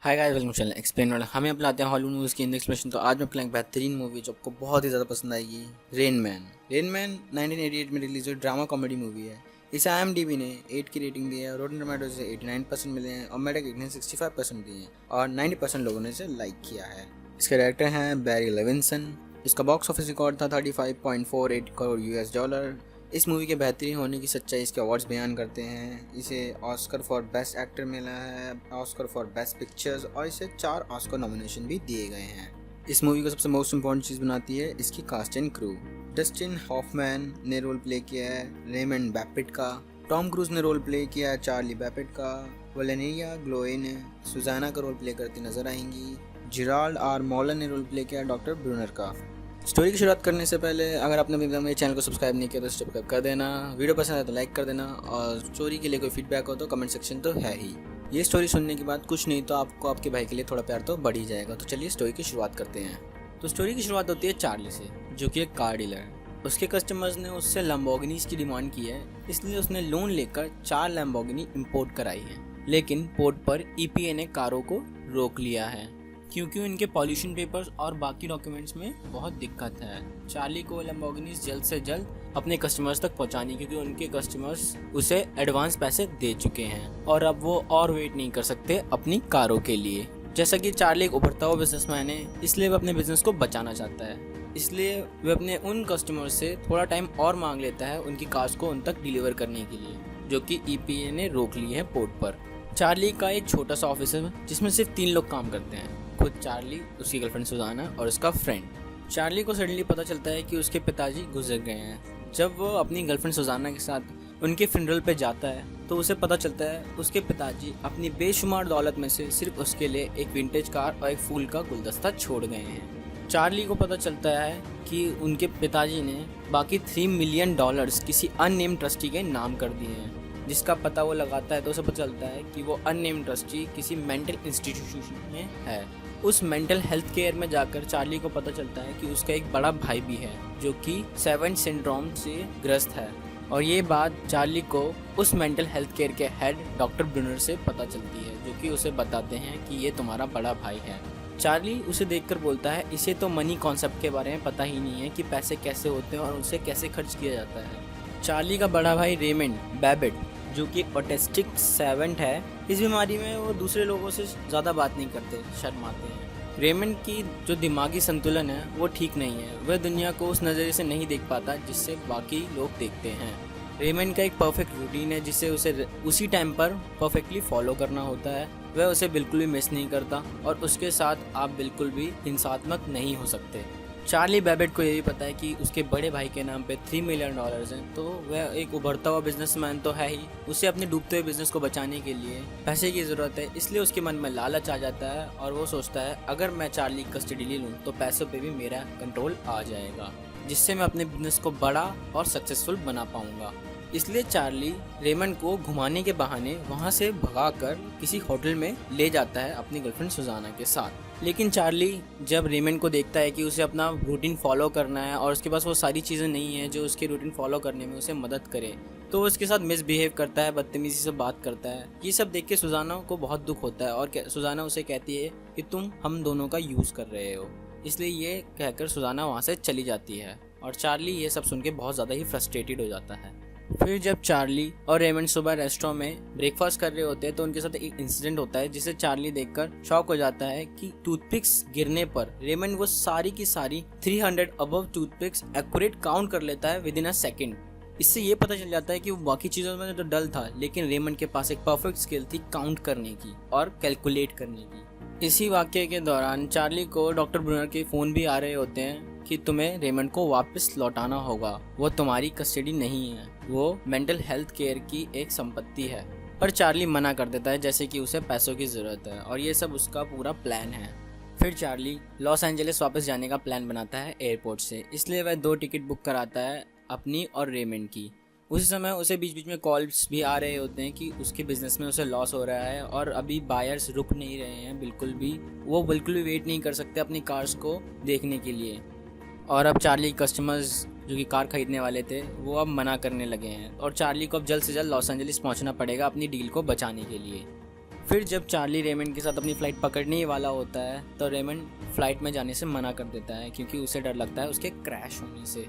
Hi guys, welcome channel explain world. हमें अब लाते हैं हॉलीवुड मूवीज़ की इन एक्सप्लेनेशन। तो आज मैं प्लान बेहतरीन मूवी जो आपको बहुत ही ज़्यादा पसंद आएगी, रेन मैन। रेन मैन 1988 में रिलीज हुई ड्रामा कॉमेडी मूवी है। इसे IMDb ने 8 की रेटिंग दी है, रोटन टोमेटो से 89% मिले हैं और मेटाक्रिटिक ने 65% दिए हैं और 90% लोगों ने इसे लाइक किया है। इसके डायरेक्टर हैं बैरी लेविंसन। इसका बॉक्स ऑफिस रिकॉर्ड था 35.48 करोड़ US डॉलर। इस मूवी के बेहतरीन होने की सच्चाई इसके अवार्ड्स बयान करते हैं। इसे ऑस्कर फॉर बेस्ट एक्टर मिला है, ऑस्कर फॉर बेस्ट पिक्चर्स और इसे 4 ऑस्कर नॉमिनेशन भी दिए गए हैं। इस मूवी को सबसे मोस्ट इम्पॉर्टेंट चीज़ बनाती है इसकी cast and crew. Dustin Hoffman ने रोल प्ले किया है रेमंड बैपिट का। टॉम क्रूज ने रोल प्ले किया है चार्ली बैपिट का। वलेनिया ग्लोए ने सुजाना का रोल प्ले करती नजर आएंगी। जिराल्ड आर मॉलन ने रोल प्ले किया है डॉक्टर ब्रूनर का। स्टोरी की शुरुआत करने से पहले अगर आपने अभी तक मेरे चैनल को सब्सक्राइब नहीं किया तो सब्सक्राइब कर देना। वीडियो पसंद आए तो लाइक कर देना और स्टोरी के लिए कोई फीडबैक हो तो कमेंट सेक्शन तो है ही। ये स्टोरी सुनने के बाद कुछ नहीं तो आपको आपके भाई के लिए थोड़ा प्यार तो बढ़ ही जाएगा। तो चलिए स्टोरी की शुरुआत करते हैं। तो स्टोरी की शुरुआत होती है चार्ली से, जो कि एक कार डीलर है। उसके कस्टमर्स ने उससे लैम्बोर्गिनीज की डिमांड की है, इसलिए उसने लोन लेकर 4 लैम्बोर्गिनी इंपोर्ट कराई है। लेकिन पोर्ट पर EPA ने कारों को रोक लिया है क्योंकि उनके पॉल्यूशन पेपर्स और बाकी डॉक्यूमेंट्स में बहुत दिक्कत है। चार्ली को लैम्बोर्गिनीज जल्द से जल्द अपने कस्टमर्स तक पहुंचानी, क्योंकि उनके कस्टमर्स उसे एडवांस पैसे दे चुके हैं और अब वो और वेट नहीं कर सकते अपनी कारों के लिए। जैसा कि चार्ली एक उभरता हुआ बिजनेसमैन है, इसलिए वह अपने बिजनेस को बचाना चाहता है। इसलिए वह अपने उन कस्टमर्स से थोड़ा टाइम और मांग लेता है उनकी कार्स को उन तक डिलीवर करने के लिए, जो कि EPA ने रोक ली है पोर्ट पर। चार्ली का एक छोटा सा ऑफिस है जिसमें सिर्फ 3 लोग काम करते हैं, खुद चार्ली, उसकी गर्लफ्रेंड सुजाना और उसका फ्रेंड। चार्ली को सडनली पता चलता है कि उसके पिताजी गुजर गए हैं। जब वो अपनी गर्लफ्रेंड सुजाना के साथ उनके फ्यूनरल पे जाता है तो उसे पता चलता है उसके पिताजी अपनी बेशुमार दौलत में से सिर्फ उसके लिए एक विंटेज कार और एक फूल का गुलदस्ता छोड़ गए हैं। चार्ली को पता चलता है कि उनके पिताजी ने बाकी $3 मिलियन किसी अननेम्ड ट्रस्टी के नाम कर दिए हैं। जिसका पता वो लगाता है तो उसे पता चलता है कि वो अननेम्ड ट्रस्टी किसी मेंटल इंस्टीट्यूशन में है। उस मेंटल हेल्थ केयर में जाकर चार्ली को पता चलता है कि उसका एक बड़ा भाई भी है जो कि 7 सिंड्रोम से ग्रस्त है। और ये बात चार्ली को उस मेंटल हेल्थ केयर के हेड डॉक्टर ब्रूनर से पता चलती है, जो कि उसे बताते हैं कि ये तुम्हारा बड़ा भाई है। चार्ली उसे देखकर बोलता है इसे तो मनी कॉन्सेप्ट के बारे में पता ही नहीं है कि पैसे कैसे होते हैं और उसे कैसे खर्च किया जाता है। चार्ली का बड़ा भाई रेमंड बैबिट, जो कि ऑटिस्टिक सेवेंट है, इस बीमारी में वो दूसरे लोगों से ज़्यादा बात नहीं करते, शर्माते हैं। रेमंड की जो दिमागी संतुलन है वो ठीक नहीं है, वह दुनिया को उस नज़रिए से नहीं देख पाता जिससे बाकी लोग देखते हैं। रेमंड का एक परफेक्ट रूटीन है जिसे उसे उसी टाइम पर परफेक्टली फॉलो करना होता है। वह उसे बिल्कुल भी मिस नहीं करता और उसके साथ आप बिल्कुल भी हिंसात्मक नहीं हो सकते। चार्ली बैबेट को ये भी पता है कि उसके बड़े भाई के नाम पे $3 मिलियन हैं, तो वह एक उभरता हुआ बिजनेसमैन तो है ही। उसे अपने डूबते हुए बिजनेस को बचाने के लिए पैसे की ज़रूरत है, इसलिए उसके मन में लालच आ जाता है और वो सोचता है अगर मैं चार्ली की कस्टडी ले लूँ तो पैसों पे भी मेरा कंट्रोल आ जाएगा, जिससे मैं अपने बिजनेस को बड़ा और सक्सेसफुल बना पाऊँगा। इसलिए चार्ली रेमंड को घुमाने के बहाने वहाँ से भगाकर किसी होटल में ले जाता है अपनी गर्लफ्रेंड सुजाना के साथ। लेकिन चार्ली जब रेमंड को देखता है कि उसे अपना रूटीन फॉलो करना है और उसके पास वो सारी चीज़ें नहीं है जो उसके रूटीन फॉलो करने में उसे मदद करे, तो वो उसके साथ मिसबिहेव करता है, बदतमीजी से बात करता है। ये सब देख के सुजाना को बहुत दुख होता है और सुजाना उसे कहती है कि तुम हम दोनों का यूज़ कर रहे हो। इसलिए ये कहकर सुजाना वहाँ से चली जाती है और चार्ली ये सब सुन के बहुत ज़्यादा ही फ्रस्ट्रेटेड हो जाता है। फिर जब चार्ली और रेमंड सुबह रेस्टोरेंट में ब्रेकफास्ट कर रहे होते हैं तो उनके साथ एक इंसिडेंट होता है जिसे चार्ली देखकर शॉक हो जाता है कि टूथपिक्स गिरने पर रेमंड वो सारी की सारी 300 अबव टूथपिक्स एक्यूरेट काउंट कर लेता है विद इन अ सेकेंड। इससे ये पता चल जाता है कि वो बाकी चीज़ों में तो डल था, लेकिन रेमंड के पास एक परफेक्ट स्किल थी काउंट करने की और कैलकुलेट करने की। इसी वाक्य के दौरान चार्ली को डॉक्टर ब्रूनर के फ़ोन भी आ रहे होते हैं कि तुम्हें रेमंड को वापस लौटाना होगा, वो तुम्हारी कस्टडी नहीं है, वो मेंटल हेल्थ केयर की एक संपत्ति है। पर चार्ली मना कर देता है जैसे कि उसे पैसों की ज़रूरत है और ये सब उसका पूरा प्लान है। फिर चार्ली लॉस एंजलिस वापस जाने का प्लान बनाता है एयरपोर्ट से, इसलिए वह 2 टिकट बुक कराता है अपनी और रेमंड की। उसी समय उसे बीच बीच में कॉल्स भी आ रहे होते हैं कि उसके बिजनेस में उसे लॉस हो रहा है और अभी बायर्स रुक नहीं रहे हैं बिल्कुल भी, वो बिल्कुल भी वेट नहीं कर सकते अपनी कार्स को देखने के लिए। और अब चार्ली कस्टमर्स जो कि कार खरीदने वाले थे वो अब मना करने लगे हैं और चार्ली को अब जल्द से जल्द लॉस एंजलिस पहुंचना पड़ेगा अपनी डील को बचाने के लिए। फिर जब चार्ली रेमंड के साथ अपनी फ़्लाइट पकड़ने ही वाला होता है तो रेमंड फ़्लाइट में जाने से मना कर देता है क्योंकि उसे डर लगता है उसके क्रैश होने से।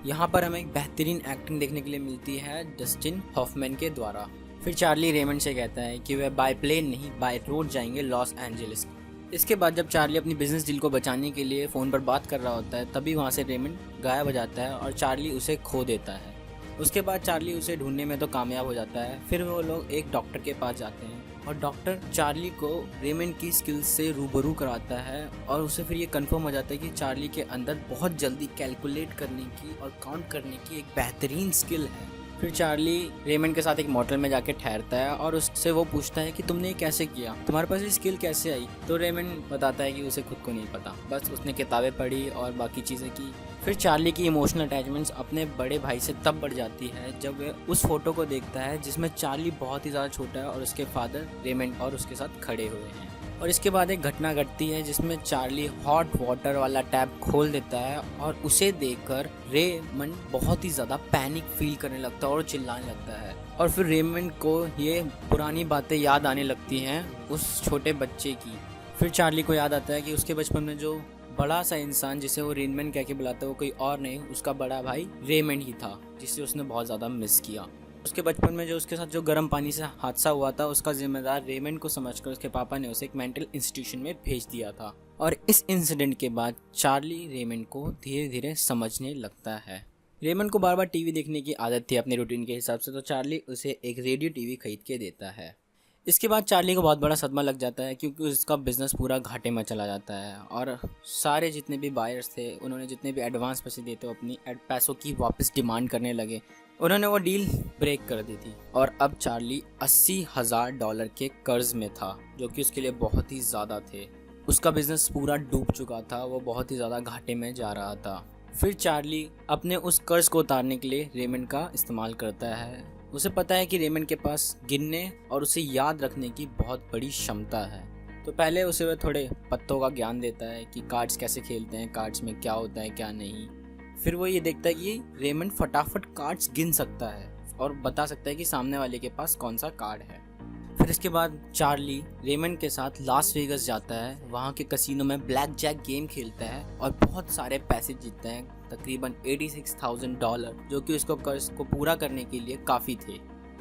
यहाँ पर हमें एक बेहतरीन एक्टिंग देखने के लिए मिलती है डस्टिन हॉफमैन के द्वारा। फिर चार्ली रेमंड से कहता है कि वह बाय प्लेन नहीं बाय रोड जाएंगे लॉस एंजलिस। इसके बाद जब चार्ली अपनी बिजनेस डील को बचाने के लिए फ़ोन पर बात कर रहा होता है तभी वहाँ से रेमंड गायब हो जाता है और चार्ली उसे खो देता है। उसके बाद चार्ली उसे ढूंढने में तो कामयाब हो जाता है। फिर वो लोग एक डॉक्टर के पास जाते हैं और डॉक्टर चार्ली को रेमंड की स्किल्स से रूबरू कराता है और उसे फिर ये कंफर्म हो जाता है कि चार्ली के अंदर बहुत जल्दी कैलकुलेट करने की और काउंट करने की एक बेहतरीन स्किल है। फिर चार्ली रेमंड के साथ एक मोटल में जाके ठहरता है और उससे वो पूछता है कि तुमने ये कैसे किया, तुम्हारे पास ये स्किल कैसे आई। तो रेमंड बताता है कि उसे खुद को नहीं पता, बस उसने किताबें पढ़ी और बाकी चीज़ें की। फिर चार्ली की इमोशनल अटैचमेंट्स अपने बड़े भाई से तब बढ़ जाती है जब वह उस फोटो को देखता है जिसमें चार्ली बहुत ही ज़्यादा छोटा है और उसके फादर रेमंड और उसके साथ खड़े हुए हैं। और इसके बाद एक घटना घटती है जिसमें चार्ली हॉट वाटर वाला टैप खोल देता है और उसे देखकर रेमंड बहुत ही ज़्यादा पैनिक फील करने लगता है और चिल्लाने लगता है। और फिर रेमंड को ये पुरानी बातें याद आने लगती हैं उस छोटे बच्चे की। फिर चार्ली को याद आता है कि उसके बचपन में जो बड़ा सा इंसान जिसे वो रेनमैन कह के बुलाता है वो कोई और नहीं उसका बड़ा भाई रेमंड ही था, जिसे उसने बहुत ज़्यादा मिस किया। उसके बचपन में जो उसके साथ जो गर्म पानी से हादसा हुआ था उसका जिम्मेदार रेमंड को समझकर उसके पापा ने उसे एक मेंटल इंस्टीट्यूशन में भेज दिया था। और इस इंसिडेंट के बाद चार्ली रेमंड को धीरे धीरे समझने लगता है। रेमंड को बार बार टीवी देखने की आदत थी अपने रूटीन के हिसाब से, तो चार्ली उसे एक रेडियो टीवी खरीद के देता है। इसके बाद चार्ली को बहुत बड़ा सदमा लग जाता है क्योंकि उसका बिज़नेस पूरा घाटे में चला जाता है और सारे जितने भी बायर्स थे उन्होंने जितने भी एडवांस पैसे दिए थे अपनी पैसों की वापस डिमांड करने लगे। उन्होंने वो डील ब्रेक कर दी थी और अब चार्ली $80,000 के कर्ज में था जो कि उसके लिए बहुत ही ज़्यादा थे। उसका बिज़नेस पूरा डूब चुका था, वो बहुत ही ज़्यादा घाटे में जा रहा था। फिर चार्ली अपने उस कर्ज को उतारने के लिए रेमंड का इस्तेमाल करता है। उसे पता है कि रेमंड के पास गिनने और उसे याद रखने की बहुत बड़ी क्षमता है, तो पहले उसे वह थोड़े पत्तों का ज्ञान देता है कि कार्ड्स कैसे खेलते हैं, कार्ड्स में क्या होता है क्या नहीं। फिर वो ये देखता है कि रेमंड फटाफट कार्ड्स गिन सकता है और बता सकता है कि सामने वाले के पास कौन सा कार्ड है। फिर इसके बाद चार्ली रेमंड के साथ लास वेगस जाता है, वहाँ के कसिनो में ब्लैक जैक गेम खेलता है और बहुत सारे पैसे जीतता है, तकरीबन $86,000, जो कि उसको कर्ज को पूरा करने के लिए काफ़ी थे।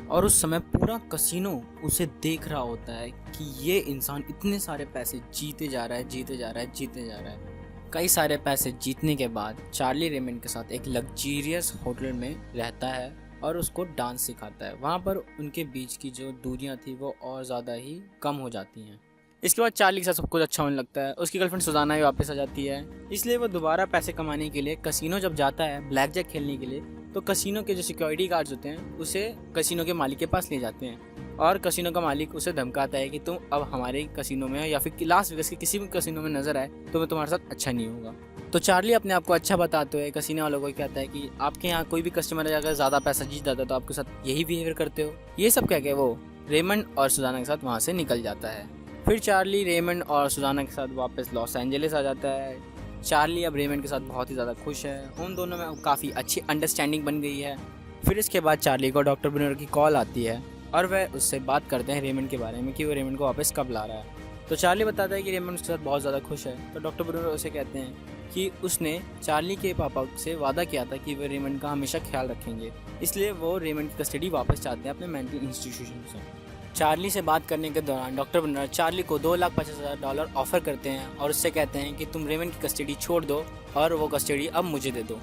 और उस समय पूरा कसिनो उसे देख रहा होता है कि ये इंसान इतने सारे पैसे जीते जा रहा है, जीते जा रहा है, जीते जा रहा है। कई सारे पैसे जीतने के बाद चार्ली रेमंड के साथ एक लग्जीरियस होटल में रहता है और उसको डांस सिखाता है। वहाँ पर उनके बीच की जो दूरियां थी वो और ज़्यादा ही कम हो जाती हैं। इसके बाद चार्ली के साथ सब कुछ अच्छा होने लगता है। उसकी गर्लफ्रेंड सुजाना भी वापस आ जाती है, इसलिए वो दोबारा पैसे कमाने के लिए कसिनो जब जाता है ब्लैक जैक खेलने के लिए, तो कसिनो के जो सिक्योरिटी गार्ड्स होते हैं उसे कसिनो के मालिक के पास ले जाते हैं और कसिनो का मालिक उसे धमकाता है कि तुम अब हमारे कसिनो में या फिर लास वेगस के किसी भी कसिनो में नजर आए तो मैं तुम्हारे साथ अच्छा नहीं होगा। तो चार्ली अपने आप को अच्छा बताते हुए कसिनो वालों को कहता है कि आपके यहाँ कोई भी कस्टमर अगर ज़्यादा पैसा जीत जाता है तो आपके साथ यही बिहेवियर करते हो। ये सब कह के वो रेमंड और सुजाना के साथ वहाँ से निकल जाता है। फिर चार्ली रेमंड और सुजाना के साथ वापस लॉस एंजलिस आ जाता है। चार्ली अब रेमंड के साथ बहुत ही ज़्यादा खुश है, उन दोनों में काफ़ी अच्छी अंडरस्टैंडिंग बन गई है। फिर इसके बाद चार्ली को डॉक्टर ब्रूनर की कॉल आती है और वह उससे बात करते हैं रेमंड के बारे में कि वो रेमंड को वापस कब ला रहा है। तो चार्ली बताता है कि रेमंड उसके साथ बहुत ज़्यादा खुश है। तो डॉक्टर ब्रूनर उसे कहते हैं कि उसने चार्ली के पापा से वादा किया था कि वे रेमंड का हमेशा ख्याल रखेंगे, इसलिए वो रेमंड की कस्टडी वापस चाहते हैं अपने मेंटल इंस्टीट्यूशन से। चार्ली से बात करने के दौरान डॉक्टर ब्रूनर चार्ली को $2,50,000 ऑफर करते हैं और उससे कहते हैं कि तुम रेमंड की कस्टडी छोड़ दो और वो कस्टडी अब मुझे दे दो।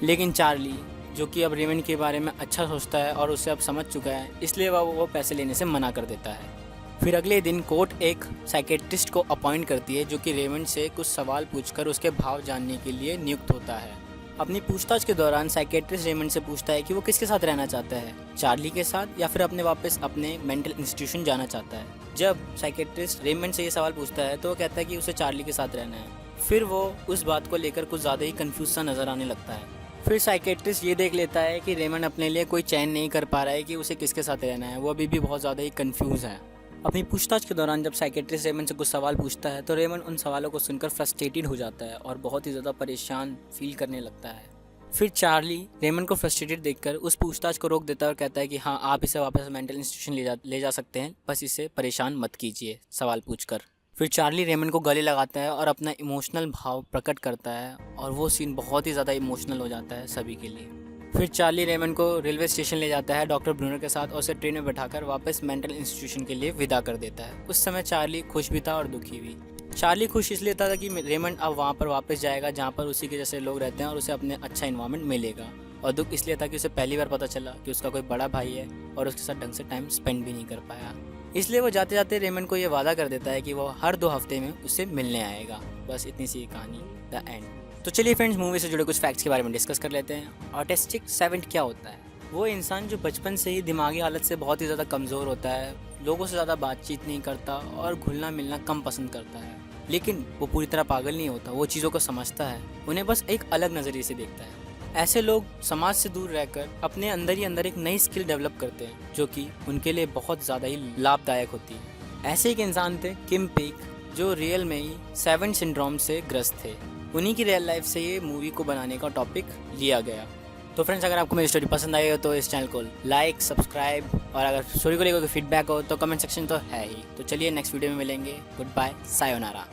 लेकिन चार्ली, जो कि अब रेमंड के बारे में अच्छा सोचता है और उसे अब समझ चुका है, इसलिए वो पैसे लेने से मना कर देता है। फिर अगले दिन कोर्ट एक साइकेट्रिस्ट को अपॉइंट करती है जो कि रेमंड से कुछ सवाल पूछकर उसके भाव जानने के लिए नियुक्त होता है। अपनी पूछताछ के दौरान साइकेट्रिस्ट रेमंड से पूछता है कि वो किसके साथ रहना चाहता है, चार्ली के साथ या फिर अपने वापस अपने मेंटल इंस्टीट्यूशन जाना चाहता है। जब साइकेट्रिस्ट रेमंड से ये सवाल पूछता है तो वो कहता है कि उसे चार्ली के साथ रहना है। फिर वो उस बात को लेकर कुछ ज़्यादा ही कंफ्यूज सा नज़र आने लगता है। फिर साइकेट्रिस्ट ये देख लेता है कि रेमंड अपने लिए कोई चयन नहीं कर पा रहा है कि उसे किसके साथ रहना है, वो अभी भी बहुत ज़्यादा ही कंफ्यूज है। अपनी पूछताछ के दौरान जब साइकेट्रिस्ट रेमंड से कुछ सवाल पूछता है तो रेमंड उन सवालों को सुनकर फ्रस्ट्रेटेड हो जाता है और बहुत ही ज़्यादा परेशान फील करने लगता है। फिर चार्ली रेमंड को फ्रस्ट्रेटेड देखकर उस पूछताछ को रोक देता है और कहता है कि हाँ, आप इसे वापस मेंटल इंस्टीट्यूशन ले जा सकते हैं, बस इसे परेशान मत कीजिए सवाल पूछकर। फिर चार्ली रेमंड को गले लगाता है और अपना इमोशनल भाव प्रकट करता है और वो सीन बहुत ही ज़्यादा इमोशनल हो जाता है सभी के लिए। फिर चार्ली रेमंड को रेलवे स्टेशन ले जाता है डॉक्टर ब्रूनर के साथ और उसे ट्रेन में बैठाकर वापस मेंटल इंस्टीट्यूशन के लिए विदा कर देता है। उस समय चार्ली खुश भी था और दुखी भी। चार्ली खुश इसलिए था कि रेमंड अब वहाँ पर वापस जाएगा जहाँ पर उसी के जैसे लोग रहते हैं और उसे अपने अच्छा इन्वायरमेंट मिलेगा, और दुख इसलिए था कि उसे पहली बार पता चला कि उसका कोई बड़ा भाई है और उसके साथ ढंग से टाइम स्पेंड भी नहीं कर पाया। इसलिए वो जाते जाते रेमंड को ये वादा कर देता है कि वो हर 2 हफ्ते में उससे मिलने आएगा। बस इतनी सी कहानी, द एंड। तो चलिए फ्रेंड्स, मूवी से जुड़े कुछ फैक्ट्स के बारे में डिस्कस कर लेते हैं। ऑटिस्टिक सेवेंट क्या होता है? वो इंसान जो बचपन से ही दिमागी हालत से बहुत ही ज़्यादा कमज़ोर होता है, लोगों से ज़्यादा बातचीत नहीं करता और घुलना मिलना कम पसंद करता है। लेकिन वो पूरी तरह पागल नहीं होता, वो चीज़ों को समझता है, उन्हें बस एक अलग नज़रिए से देखता है। ऐसे लोग समाज से दूर रहकर अपने अंदर ही अंदर एक नई स्किल डेवलप करते हैं जो कि उनके लिए बहुत ज़्यादा ही लाभदायक होती है। ऐसे एक इंसान थे किम पेक, जो रियल में ही 7 सिंड्रोम से ग्रस्त थे। उन्हीं की रियल लाइफ से ये मूवी को बनाने का टॉपिक लिया गया। तो फ्रेंड्स, अगर आपको मेरी स्टोरी पसंद आई हो तो इस चैनल को लाइक, सब्सक्राइब, और अगर स्टोरी को लेकर कोई फीडबैक हो तो कमेंट सेक्शन तो है ही। तो चलिए नेक्स्ट वीडियो में मिलेंगे। Good bye, sayonara.